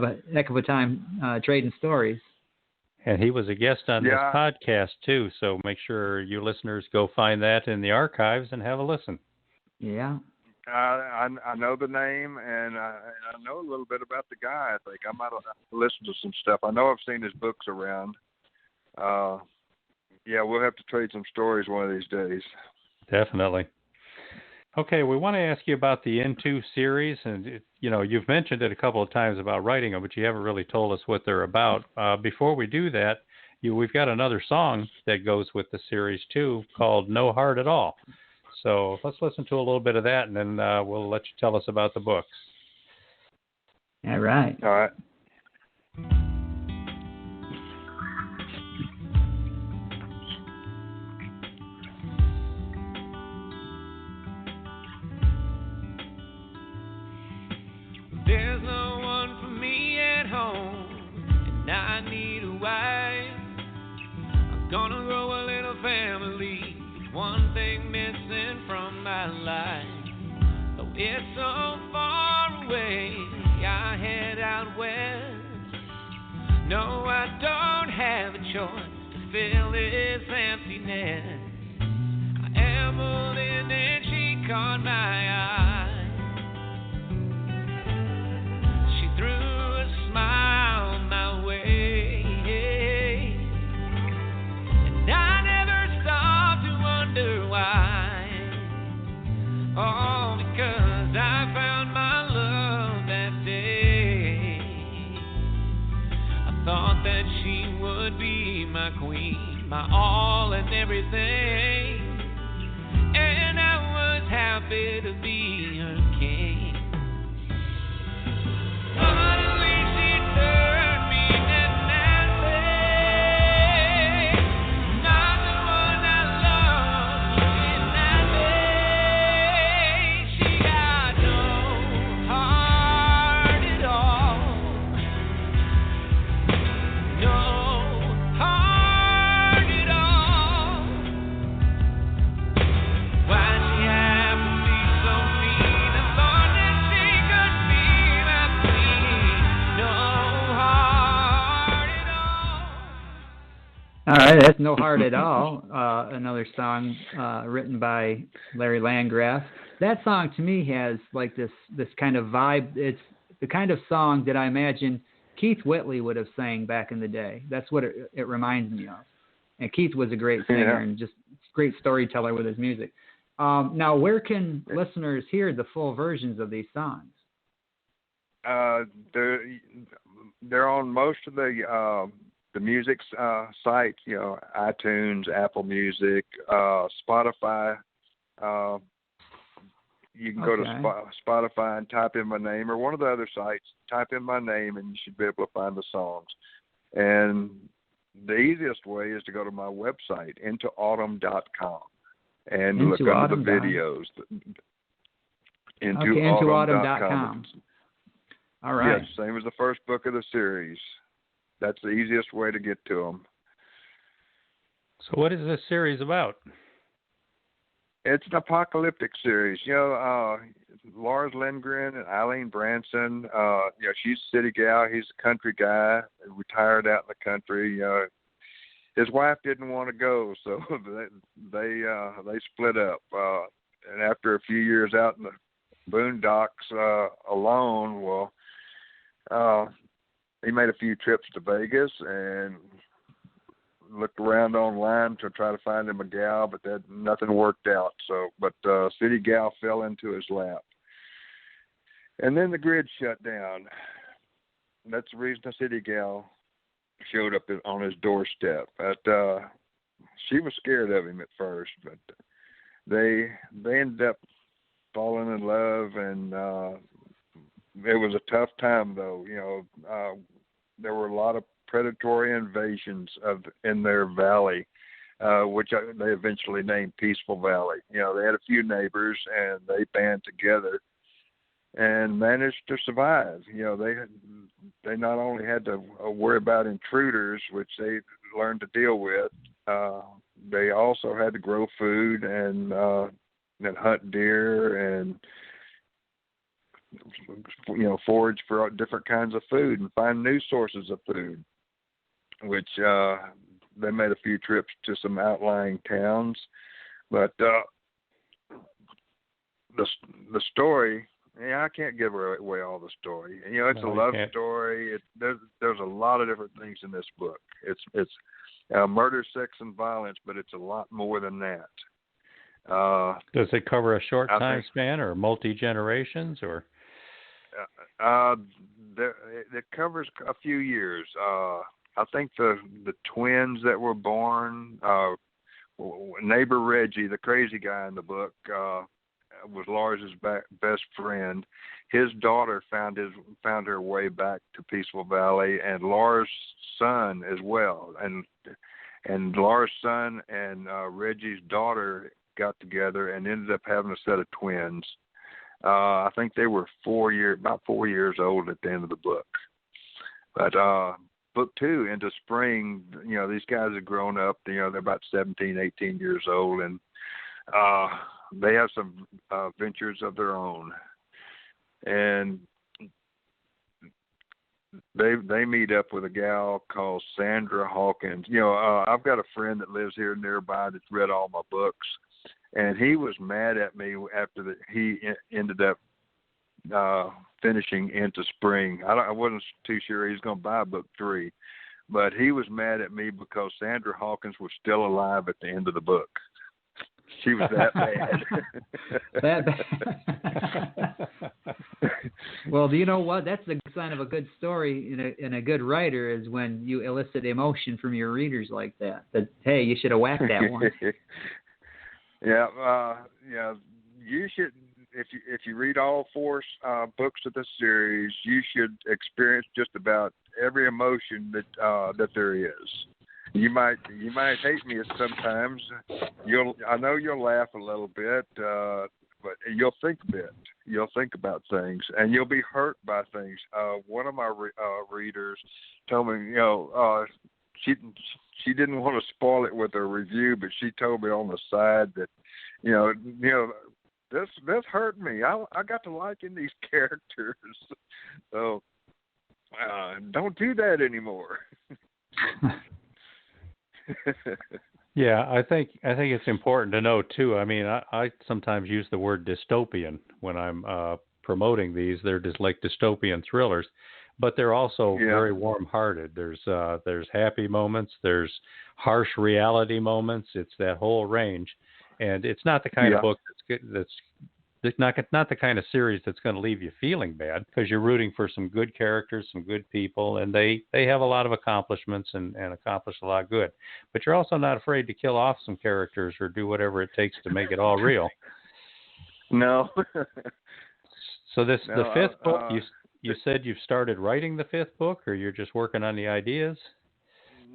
a heck of a time trading stories. And he was a guest on this podcast too. So make sure you listeners go find that in the archives and have a listen. Yeah. I know the name, and I know a little bit about the guy. I think I might have listened to some stuff. I know I've seen his books around. Yeah, we'll have to trade some stories one of these days. Definitely. Okay, we want to ask you about the Into series, and you've mentioned it a couple of times about writing them, but you haven't really told us what they're about. Before we do that, we've got another song that goes with the series too, called "No Heart at All." So let's listen to a little bit of that, and then we'll let you tell us about the books. All right. All right. There's no one for me at home, and I need a wife. I'm gonna grow a little family. One thing missing from my life. Though it's so far away, I head out west. No, I don't have a choice to fill this emptiness. I ambled in and she caught my eye. She threw a smile my way, and I never stopped to wonder why. All because I found my love that day. I thought that she would be my queen, my all and everything, and I was happy to be her king. Suddenly she turned me and nasty. Not the one I love, looking at me. She got no heart at all. No heart at all. Why she have to be so mean? I thought that she could be my queen. No heart at all. All right, that's No Heart at All, another song written by Larry Landgraf. That song to me has like this kind of vibe. It's the kind of song that I imagine Keith Whitley would have sang back in the day. That's what it reminds me of. And Keith was a great singer and just great storyteller with his music. Now, where can listeners hear the full versions of these songs? They're on most of the music sites, iTunes, Apple Music, Spotify. You can go to Spotify and type in my name, or one of the other sites, type in my name, and you should be able to find the songs. And the easiest way is to go to my website, intoautumn.com, and look under the videos. Intoautumn.com. All right. Yes, same as the first book of the series. That's the easiest way to get to them. So what is this series about? It's an apocalyptic series. You know, Larry Landgraf and Eileen Branson, she's a city gal. He's a country guy, retired out in the country. His wife didn't want to go, so they split up. And after a few years out in the boondocks alone, he made a few trips to Vegas and looked around online to try to find him a gal, but nothing worked out. So, but city gal fell into his lap, and then the grid shut down. That's the reason the city gal showed up on his doorstep. But she was scared of him at first, but they ended up falling in love, and it was a tough time though. There were a lot of predatory invasions in their valley, which they eventually named Peaceful Valley. They had a few neighbors, and they band together and managed to survive. They not only had to worry about intruders, which they learned to deal with, they also had to grow food and hunt deer and forage for different kinds of food and find new sources of food, which they made a few trips to some outlying towns. But the story, I can't give away all the story. It's a love story. There's a lot of different things in this book. It's murder, sex, and violence, but it's a lot more than that. Does it cover a short time span or multi-generations or? It covers a few years. I think the twins that were born, neighbor Reggie, the crazy guy in the book, was Lars's best friend. His daughter found her way back to Peaceful Valley, and Lars' son as well. And Lars' son and Reggie's daughter got together and ended up having a set of twins. I think they were about 4 years old at the end of the book. But book 2, Into Spring, these guys have grown up. They're about 17, 18 years old, and they have some ventures of their own. And they meet up with a gal called Sandra Hawkins. I've got a friend that lives here nearby that's read all my books, and he was mad at me after he ended up finishing Into Spring. I wasn't too sure he was going to buy book 3, but he was mad at me because Sandra Hawkins was still alive at the end of the book. She was that bad. Well, do you know what? That's the sign of a good story and a good writer is when you elicit emotion from your readers like that. That hey, you should have whacked that one. Yeah. You should. If you read all 4 books of the series, you should experience just about every emotion that there is. You might hate me sometimes. I know you'll laugh a little bit, but you'll think a bit. You'll think about things, and you'll be hurt by things. One of my readers told me, she didn't want to spoil it with her review, but she told me on the side that, this hurt me. I got to liking these characters, so don't do that anymore. Yeah, I think it's important to know too. I mean, I sometimes use the word dystopian when I'm promoting these. They're just like dystopian thrillers, but they're also very warm-hearted. There's happy moments, there's harsh reality moments. It's that whole range, and it's not the kind of book that's not the kind of series that's going to leave you feeling bad, because you're rooting for some good characters, some good people, and they have a lot of accomplishments and accomplish a lot of good. But you're also not afraid to kill off some characters or do whatever it takes to make it all real. No. So the fifth book, you said you've started writing the fifth book, or you're just working on the ideas?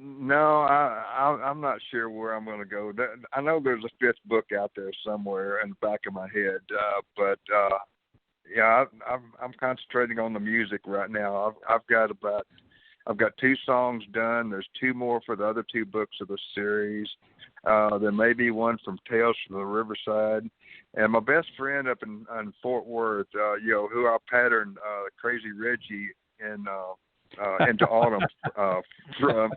No, I'm not sure where I'm going to go. I know there's a fifth book out there somewhere in the back of my head, but yeah, I'm concentrating on the music right now. I've got 2 songs done. There's 2 more for the other 2 books of the series. There may be one from Tales from the Riverside. And my best friend up in Fort Worth, who I patterned Crazy Reggie in Into Autumn from,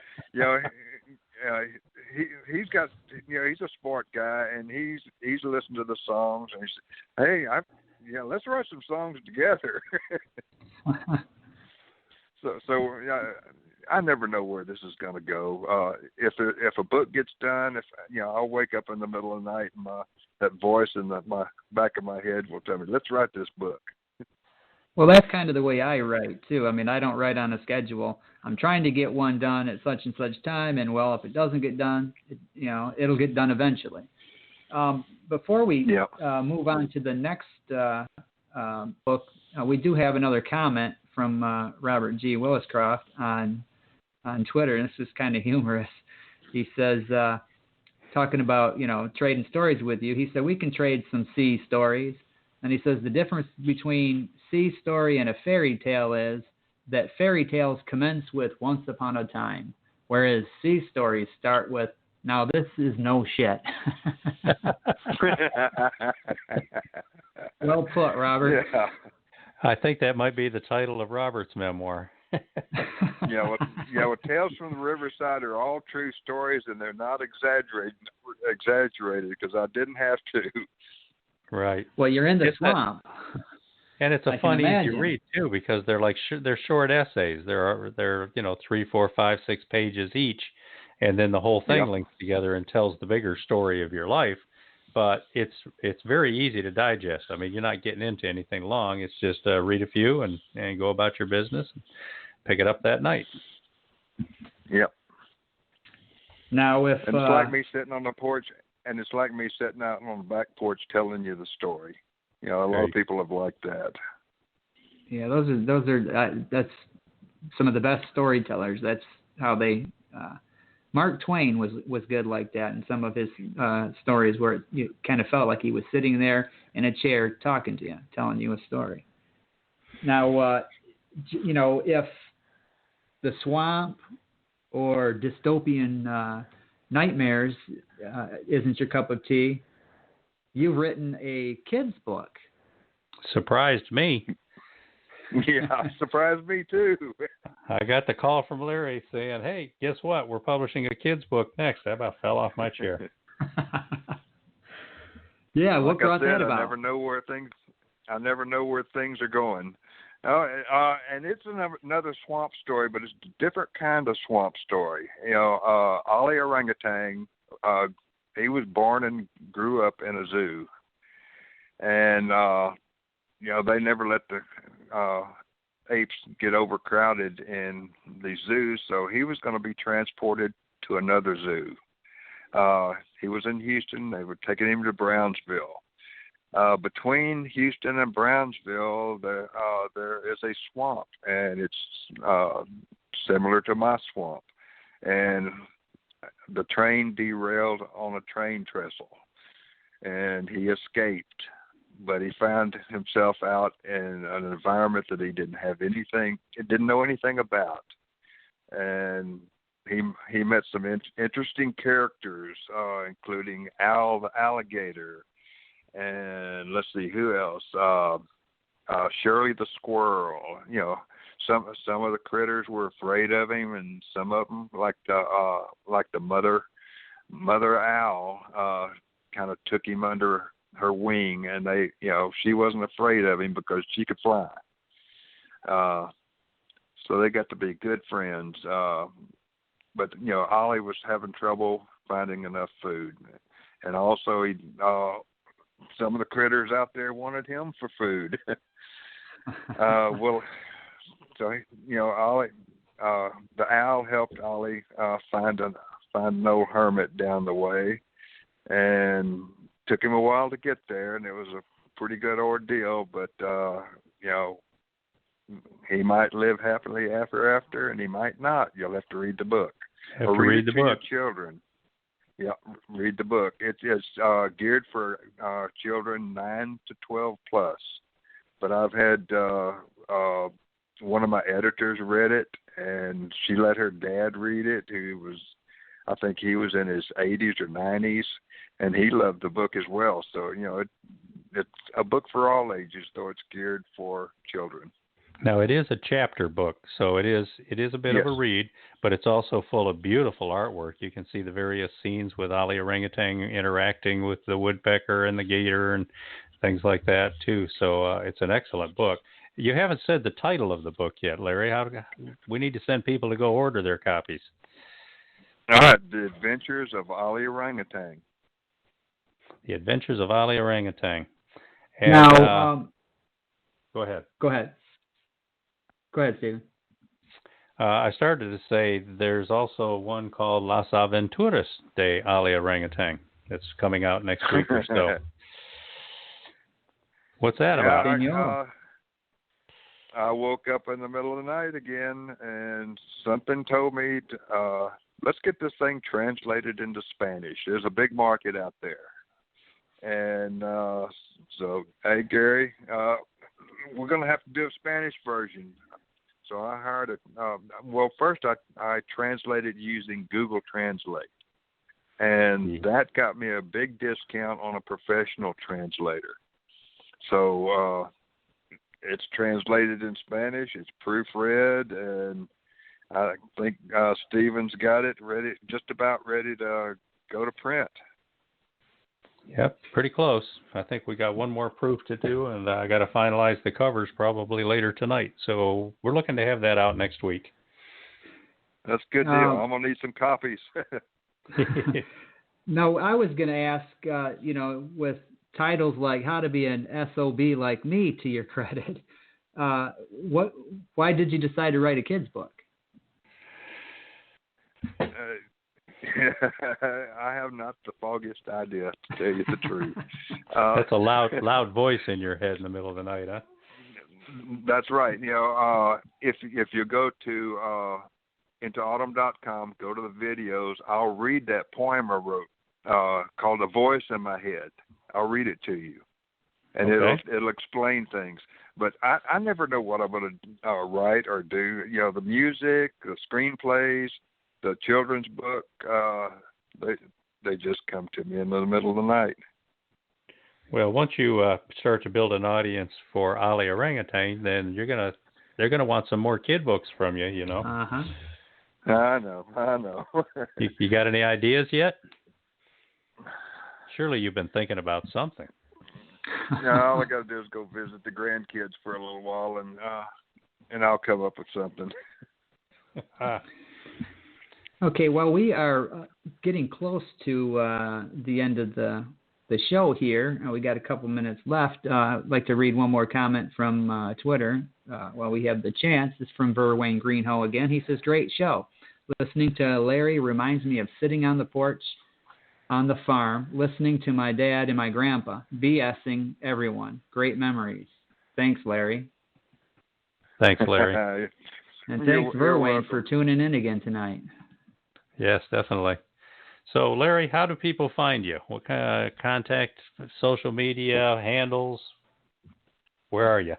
he's got, he's a smart guy, and he's listened to the songs, and he said, hey, let's write some songs together. So I never know where this is going to go. If a book gets done, I'll wake up in the middle of the night and that voice in my back of my head will tell me, let's write this book. Well, that's kind of the way I write too. I mean, I don't write on a schedule. I'm trying to get one done at such and such time, and well, if it doesn't get done, it'll get done eventually. Before we move on to the next book, we do have another comment from Robert G. Williscroft on Twitter, and this is kind of humorous. He says, talking about, trading stories with you, he said, we can trade some sea stories. And he says the difference between sea story and a fairy tale is that fairy tales commence with once upon a time, whereas sea stories start with, now this is no shit. Well put, Robert. Yeah. I think that might be the title of Robert's memoir. Well, Tales from the Riverside are all true stories, and they're not exaggerated because I didn't have to. Right. Well, you're in the swamp. And it's a fun, easy read too, because they're they're short essays. They're 3, 4, 5, 6 pages each, and then the whole thing links together and tells the bigger story of your life. But it's very easy to digest. I mean, you're not getting into anything long. It's just read a few and go about your business and pick it up that night. Yep. Now, if and it's like me sitting on the porch, and it's like me sitting out on the back porch telling you the story. A lot of people have liked that. Yeah, those are that's some of the best storytellers. That's how they. Mark Twain was good like that in some of his stories, where you kind of felt like he was sitting there in a chair talking to you, telling you a story. Now, if the swamp or dystopian nightmares isn't your cup of tea, you've written a kid's book. Surprised me. Yeah, surprised me too. I got the call from Larry saying, hey, guess what? We're publishing a kid's book next. I about fell off my chair. Yeah, what brought that about? I never know where things are going. And it's another swamp story, but it's a different kind of swamp story. Ollie Orangutan, he was born and grew up in a zoo. And, they never let the apes get overcrowded in these zoos, so he was going to be transported to another zoo. He was in Houston. They were taking him to Brownsville. Between Houston and Brownsville, there is a swamp, and it's similar to my swamp. And the train derailed on a train trestle, and he escaped. But he found himself out in an environment that he didn't know anything about. And he met some interesting characters, including Al the alligator, and let's see who else. Shirley the squirrel. Some of the critters were afraid of him, and some of them, like the mother owl, kind of took him under her wing, and she wasn't afraid of him because she could fly. So they got to be good friends. But Ollie was having trouble finding enough food, and also some of the critters out there wanted him for food. Ollie, the owl helped Ollie find an old hermit down the way, and took him a while to get there, and it was a pretty good ordeal, but he might live happily ever after, and he might not. You'll have to read the book. Have or to read it the to book. Your children. Yeah, read the book. It is geared for children 9 to 12 plus. But I've had one of my editors read it, and she let her dad read it, I think he was in his 80s or 90s, and he loved the book as well. So, it's a book for all ages, though it's geared for children. Now, it is a chapter book, so it is a bit of a read, but it's also full of beautiful artwork. You can see the various scenes with Ali Orangutan interacting with the woodpecker and the gator and things like that, too. So it's an excellent book. You haven't said the title of the book yet, Larry. We need to send people to go order their copies. All right, The Adventures of Ali Orangutan. The Adventures of Ali Orangutan. And, now, go ahead. Go ahead. Go ahead, Stephen. I started to say there's also one called Las Aventuras de Ali Orangutan that's coming out next week or so. What's that about? I woke up in the middle of the night again, and something told me, let's get this thing translated into Spanish. There's a big market out there. And so, hey, Gary, we're going to have to do a Spanish version. So I hired first I translated using Google Translate. And that got me a big discount on a professional translator. So it's translated in Spanish, it's proofread, and I think Stephen's got it ready, just about ready to go to print. Yep, pretty close. I think we got one more proof to do, and I got to finalize the covers probably later tonight. So we're looking to have that out next week. That's a good deal. I'm going to need some copies. No, I was going to ask, with titles like How to Be an SOB Like Me, to your credit, why did you decide to write a kid's book? I have not the foggiest idea, to tell you the truth. That's a loud voice in your head in the middle of the night, huh? That's right. If you go to intoautumn.com, go to the videos, I'll read that poem I wrote called "A Voice in My Head." I'll read it to you, and it'll explain things. But I never know what I'm going to write or do. The music, the screenplays, the children's book, they just come to me in the middle of the night. Well, once you start to build an audience for Ali Orangutan, then they're gonna want some more kid books from you. Uh-huh. I know. You got any ideas yet? Surely you've been thinking about something. No, all I got to do is go visit the grandkids for a little while, and I'll come up with something. Okay, well, we are getting close to the end of the show here. We got a couple minutes left. I'd like to read one more comment from Twitter while we have the chance. It's from Verwayne Greenhoe again. He says, "Great show. Listening to Larry reminds me of sitting on the porch on the farm, listening to my dad and my grandpa, BSing everyone. Great memories. Thanks, Larry." Thanks, Larry. And thanks, Verwayne, for tuning in again tonight. Yes, definitely. So, Larry, how do people find you? What kind of contact, social media, handles? Where are you?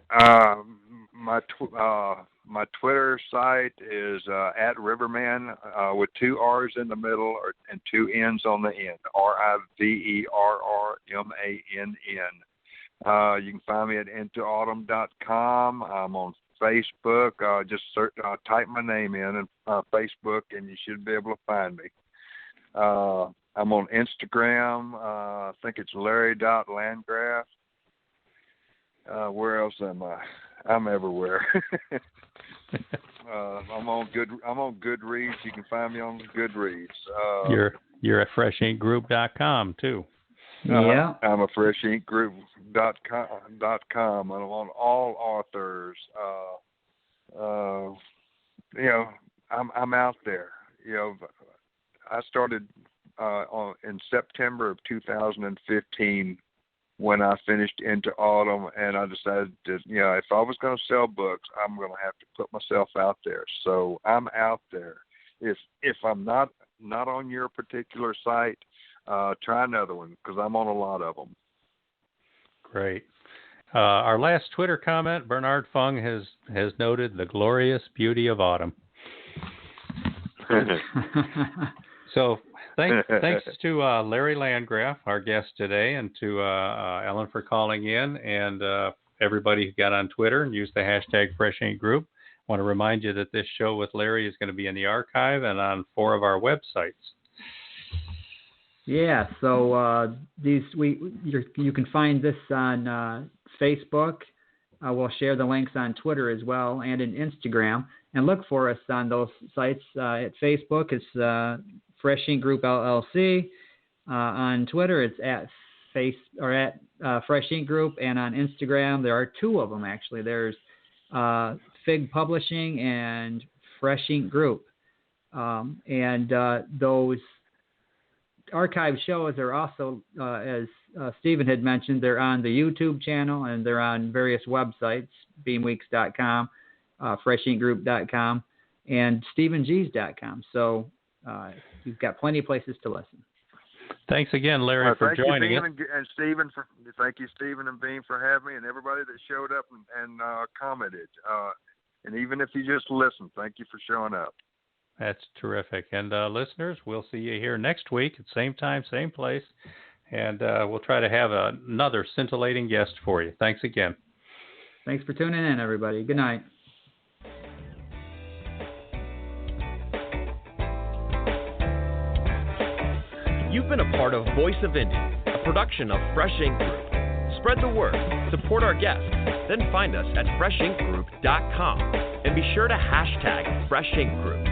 My Twitter site is at Riverman with 2 R's in the middle and 2 N's on the end. RIVERRMANN. You can find me at intoautumn.com. I'm on Facebook. Just type my name in Facebook, and you should be able to find me. I'm on Instagram. I think it's Larry.Landgraf. Where else am I? I'm everywhere. I'm on Goodreads. You can find me on Goodreads. You're at freshinkgroup.com too. Yeah. I'm a freshinkgroup.com. I'm on all authors. I'm out there. I started in September of 2015 when I finished Into Autumn, and I decided that, if I was going to sell books, I'm going to have to put myself out there. So I'm out there. If I'm not on your particular site, try another one, because I'm on a lot of them. Great. Our last Twitter comment, Bernard Fung has noted the glorious beauty of autumn. So thanks to Larry Landgraf, our guest today, and to Ellen for calling in, and everybody who got on Twitter and used the hashtag Fresh Ink Group. I want to remind you that this show with Larry is going to be in the archive and on 4 of our websites. Yeah, so you can find this on Facebook. We'll share the links on Twitter as well and in Instagram. And look for us on those sites. At Facebook, it's Fresh Ink Group LLC. On Twitter, it's at Fresh Ink Group, and on Instagram, there are 2 of them actually. There's Fig Publishing and Fresh Ink Group, and those archive shows are also, as Stephen had mentioned, they're on the YouTube channel, and they're on various websites, beamweeks.com, freshinkgroup.com, and stephengs.com. So you've got plenty of places to listen. Thanks again, Larry, for joining us. And Stephen, thank you, Stephen and Beem, for having me, and everybody that showed up and commented. And even if you just listened, thank you for showing up. That's terrific. And listeners, we'll see you here next week at same time, same place. And we'll try to have another scintillating guest for you. Thanks again. Thanks for tuning in, everybody. Good night. You've been a part of Voice of Indie, a production of Fresh Ink Group. Spread the word, support our guests, then find us at freshinkgroup.com and be sure to hashtag Fresh Ink Group.